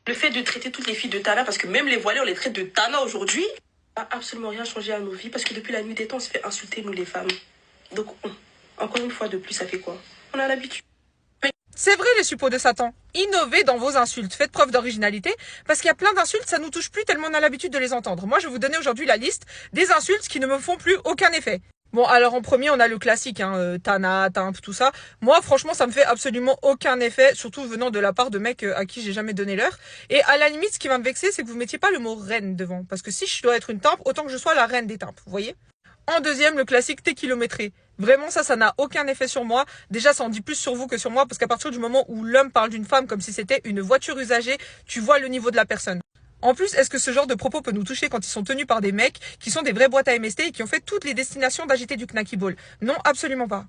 Le fait de traiter toutes les filles de Tana, parce que même les voilées, on les traite de Tana aujourd'hui, n'a absolument rien changé à nos vies, parce que depuis la nuit des temps, on se fait insulter, nous les femmes. Donc, encore une fois de plus, ça fait quoi? On a l'habitude. C'est vrai les suppôts de Satan. Innovez dans vos insultes. Faites preuve d'originalité parce qu'il y a plein d'insultes, ça nous touche plus tellement on a l'habitude de les entendre. Moi, je vais vous donner aujourd'hui la liste des insultes qui ne me font plus aucun effet. Bon, alors en premier, on a le classique, Tana, Timp, tout ça. Moi, franchement, ça me fait absolument aucun effet, surtout venant de la part de mecs à qui j'ai jamais donné l'heure. Et à la limite, ce qui va me vexer, c'est que vous mettiez pas le mot reine devant. Parce que si je dois être une Timp, autant que je sois la reine des Timpes, vous voyez? En deuxième, le classique T'es kilométré. Vraiment, ça n'a aucun effet sur moi. Déjà, ça en dit plus sur vous que sur moi, parce qu'à partir du moment où l'homme parle d'une femme comme si c'était une voiture usagée, tu vois le niveau de la personne. En plus, est-ce que ce genre de propos peut nous toucher quand ils sont tenus par des mecs qui sont des vraies boîtes à MST et qui ont fait toutes les destinations d'agiter du knacky ball? Non, absolument pas.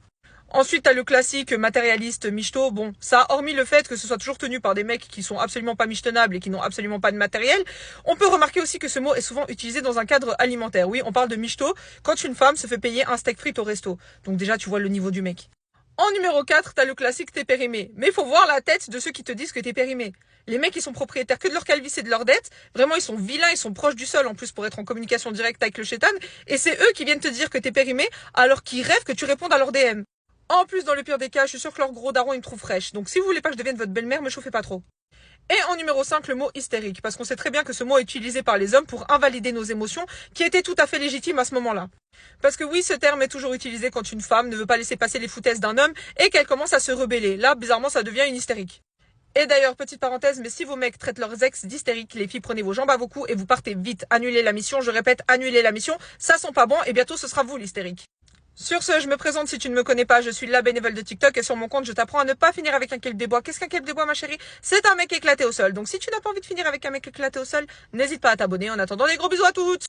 Ensuite, t'as le classique matérialiste michto. Bon, ça, hormis le fait que ce soit toujours tenu par des mecs qui sont absolument pas michtenables et qui n'ont absolument pas de matériel, on peut remarquer aussi que ce mot est souvent utilisé dans un cadre alimentaire. Oui, on parle de michto quand une femme se fait payer un steak frites au resto. Donc déjà, tu vois le niveau du mec. En numéro 4, t'as le classique t'es périmé. Mais faut voir la tête de ceux qui te disent que t'es périmé. Les mecs, ils sont propriétaires que de leur calvitie et de leur dette. Vraiment, ils sont vilains, ils sont proches du sol en plus pour être en communication directe avec le chétan. Et c'est eux qui viennent te dire que t'es périmé alors qu'ils rêvent que tu répondes à leur DM. En plus, dans le pire des cas, je suis sûre que leur gros daron, ils me trouvent fraîche. Donc si vous voulez pas que je devienne votre belle-mère, me chauffez pas trop. Et en numéro 5, le mot hystérique, parce qu'on sait très bien que ce mot est utilisé par les hommes pour invalider nos émotions, qui étaient tout à fait légitimes à ce moment-là. Parce que oui, ce terme est toujours utilisé quand une femme ne veut pas laisser passer les foutaises d'un homme et qu'elle commence à se rebeller. Là, bizarrement, ça devient une hystérique. Et d'ailleurs, petite parenthèse, mais si vos mecs traitent leurs ex d'hystériques, les filles prenez vos jambes à vos coups et vous partez vite. Annulez la mission, je répète, annulez la mission, ça sent pas bon et bientôt ce sera vous l'hystérique. Sur ce, je me présente si tu ne me connais pas, je suis la bénévole de TikTok et sur mon compte, je t'apprends à ne pas finir avec un kelp des bois. Qu'est-ce qu'un kelp des bois, ma chérie? C'est un mec éclaté au sol. Donc si tu n'as pas envie de finir avec un mec éclaté au sol, n'hésite pas à t'abonner. En attendant, des gros bisous à toutes!